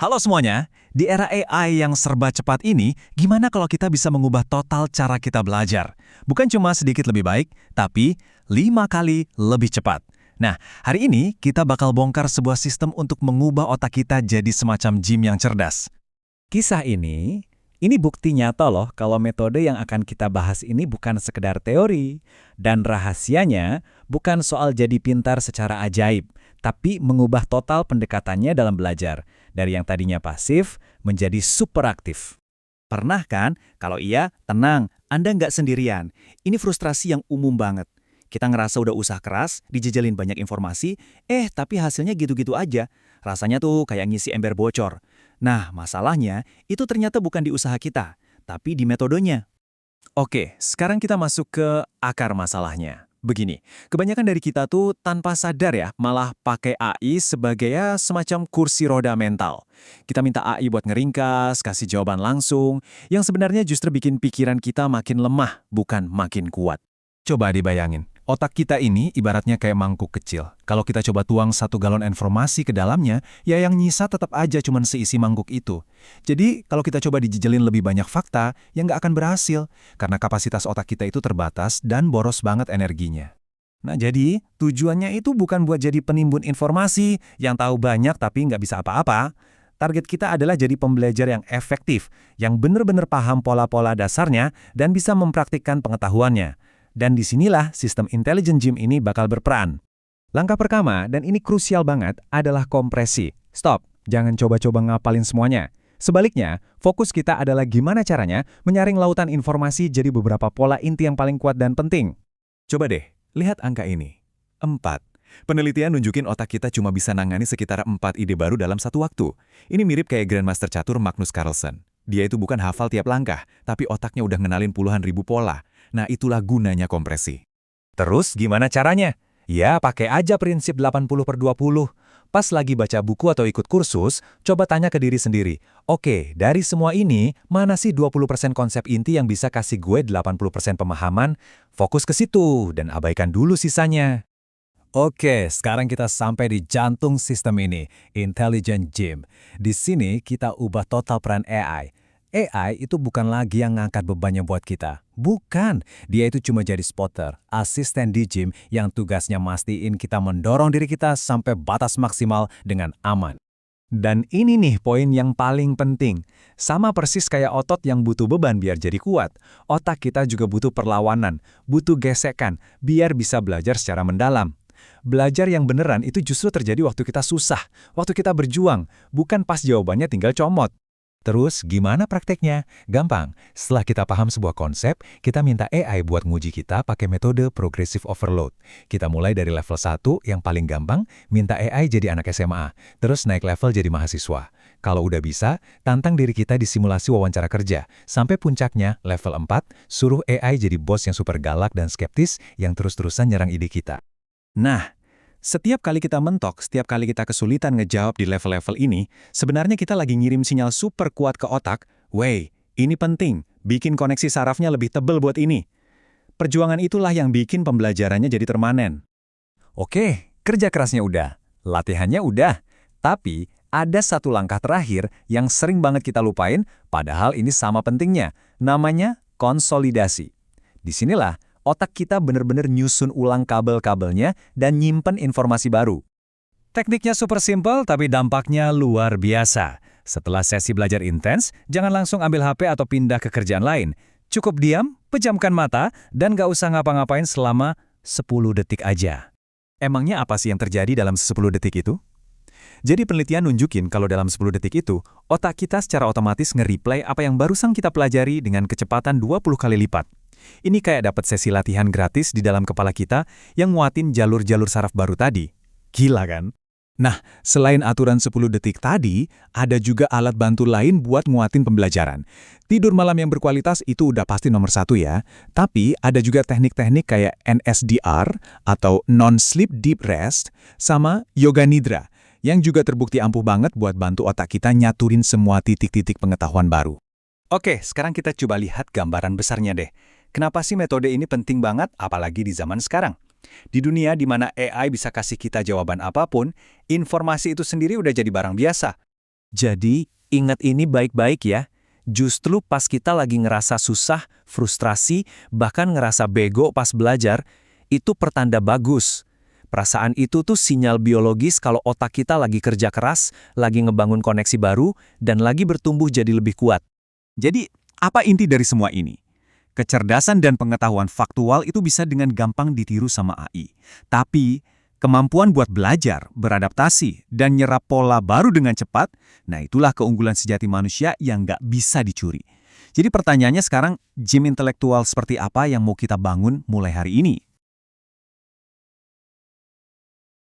Halo semuanya, di era AI yang serba cepat ini, gimana kalau kita bisa mengubah total cara kita belajar? Bukan cuma sedikit lebih baik, tapi 5 kali lebih cepat. Nah, hari ini kita bakal bongkar sebuah sistem untuk mengubah otak kita jadi semacam gym yang cerdas. Kisah ini bukti nyata loh kalau metode yang akan kita bahas ini bukan sekedar teori. Dan rahasianya bukan soal jadi pintar secara ajaib, tapi mengubah total pendekatannya dalam belajar. Dari yang tadinya pasif menjadi super aktif. Pernah kan? Kalau iya, tenang, Anda nggak sendirian. Ini frustrasi yang umum banget. Kita ngerasa udah usaha keras, dijejelin banyak informasi, tapi hasilnya gitu-gitu aja. Rasanya tuh kayak ngisi ember bocor. Nah, masalahnya itu ternyata bukan di usaha kita, tapi di metodenya. Oke, sekarang kita masuk ke akar masalahnya. Begini, kebanyakan dari kita tuh tanpa sadar ya, malah pakai AI sebagai semacam kursi roda mental. Kita minta AI buat ngeringkas, kasih jawaban langsung, yang sebenarnya justru bikin pikiran kita makin lemah, bukan makin kuat. Coba dibayangin, otak kita ini ibaratnya kayak mangkuk kecil. Kalau kita coba tuang 1 galon informasi ke dalamnya, ya yang nyisa tetap aja cuman seisi mangkuk itu. Jadi, kalau kita coba dijejelin lebih banyak fakta, ya nggak akan berhasil, karena kapasitas otak kita itu terbatas dan boros banget energinya. Nah jadi, tujuannya itu bukan buat jadi penimbun informasi yang tahu banyak tapi nggak bisa apa-apa. Target kita adalah jadi pembelajar yang efektif, yang benar-benar paham pola-pola dasarnya dan bisa mempraktikkan pengetahuannya. Dan disinilah sistem Intelligent Gym ini bakal berperan. Langkah pertama, dan ini krusial banget, adalah kompresi. Stop, jangan coba-coba ngapalin semuanya. Sebaliknya, fokus kita adalah gimana caranya menyaring lautan informasi jadi beberapa pola inti yang paling kuat dan penting. Coba deh, lihat angka ini. 4. Penelitian nunjukin otak kita cuma bisa nangani sekitar 4 ide baru dalam satu waktu. Ini mirip kayak Grandmaster Catur Magnus Carlsen. Dia itu bukan hafal tiap langkah, tapi otaknya udah ngenalin puluhan ribu pola. Nah, itulah gunanya kompresi. Terus gimana caranya? Ya, pakai aja prinsip 80/20. Pas lagi baca buku atau ikut kursus, coba tanya ke diri sendiri. Oke, dari semua ini, mana sih 20% konsep inti yang bisa kasih gue 80% pemahaman? Fokus ke situ dan abaikan dulu sisanya. Oke, sekarang kita sampai di jantung sistem ini, Intelligent Gym. Di sini kita ubah total peran AI. AI itu bukan lagi yang ngangkat bebannya buat kita. Bukan, dia itu cuma jadi spotter, asisten di gym yang tugasnya mastiin kita mendorong diri kita sampai batas maksimal dengan aman. Dan ini nih poin yang paling penting. Sama persis kayak otot yang butuh beban biar jadi kuat. Otak kita juga butuh perlawanan, butuh gesekan, biar bisa belajar secara mendalam. Belajar yang beneran itu justru terjadi waktu kita susah, waktu kita berjuang, bukan pas jawabannya tinggal comot. Terus, gimana prakteknya? Gampang. Setelah kita paham sebuah konsep, kita minta AI buat nguji kita pakai metode progressive overload. Kita mulai dari level 1 yang paling gampang, minta AI jadi anak SMA. Terus naik level jadi mahasiswa. Kalau udah bisa, tantang diri kita di simulasi wawancara kerja. Sampai puncaknya, level 4, suruh AI jadi bos yang super galak dan skeptis yang terus-terusan nyerang ide kita. Nah, setiap kali kita mentok, setiap kali kita kesulitan ngejawab di level-level ini, sebenarnya kita lagi ngirim sinyal super kuat ke otak, "Wey, ini penting, bikin koneksi sarafnya lebih tebel buat ini." Perjuangan itulah yang bikin pembelajarannya jadi permanen. Oke, kerja kerasnya udah, latihannya udah, tapi ada satu langkah terakhir yang sering banget kita lupain, padahal ini sama pentingnya, namanya konsolidasi. Disinilah otak kita benar-benar nyusun ulang kabel-kabelnya dan nyimpen informasi baru. Tekniknya super simple, tapi dampaknya luar biasa. Setelah sesi belajar intens, jangan langsung ambil HP atau pindah ke kerjaan lain. Cukup diam, pejamkan mata, dan gak usah ngapa-ngapain selama 10 detik aja. Emangnya apa sih yang terjadi dalam 10 detik itu? Jadi penelitian nunjukin kalau dalam 10 detik itu, otak kita secara otomatis nge-replay apa yang barusan kita pelajari dengan kecepatan 20 kali lipat. Ini kayak dapat sesi latihan gratis di dalam kepala kita yang nguatin jalur-jalur saraf baru tadi. Gila kan? Nah, selain aturan 10 detik tadi, ada juga alat bantu lain buat nguatin pembelajaran. Tidur malam yang berkualitas itu udah pasti nomor 1 ya. Tapi ada juga teknik-teknik kayak NSDR atau Non-Sleep Deep Rest sama Yoga Nidra yang juga terbukti ampuh banget buat bantu otak kita nyaturin semua titik-titik pengetahuan baru. Oke, sekarang kita coba lihat gambaran besarnya deh. Kenapa sih metode ini penting banget, apalagi di zaman sekarang? Di dunia di mana AI bisa kasih kita jawaban apapun, informasi itu sendiri udah jadi barang biasa. Jadi, ingat ini baik-baik ya. Justru pas kita lagi ngerasa susah, frustrasi, bahkan ngerasa bego pas belajar, itu pertanda bagus. Perasaan itu tuh sinyal biologis kalau otak kita lagi kerja keras, lagi ngebangun koneksi baru, dan lagi bertumbuh jadi lebih kuat. Jadi, apa inti dari semua ini? Kecerdasan dan pengetahuan faktual itu bisa dengan gampang ditiru sama AI. Tapi, kemampuan buat belajar, beradaptasi, dan nyerap pola baru dengan cepat, nah itulah keunggulan sejati manusia yang nggak bisa dicuri. Jadi pertanyaannya sekarang, gym intelektual seperti apa yang mau kita bangun mulai hari ini?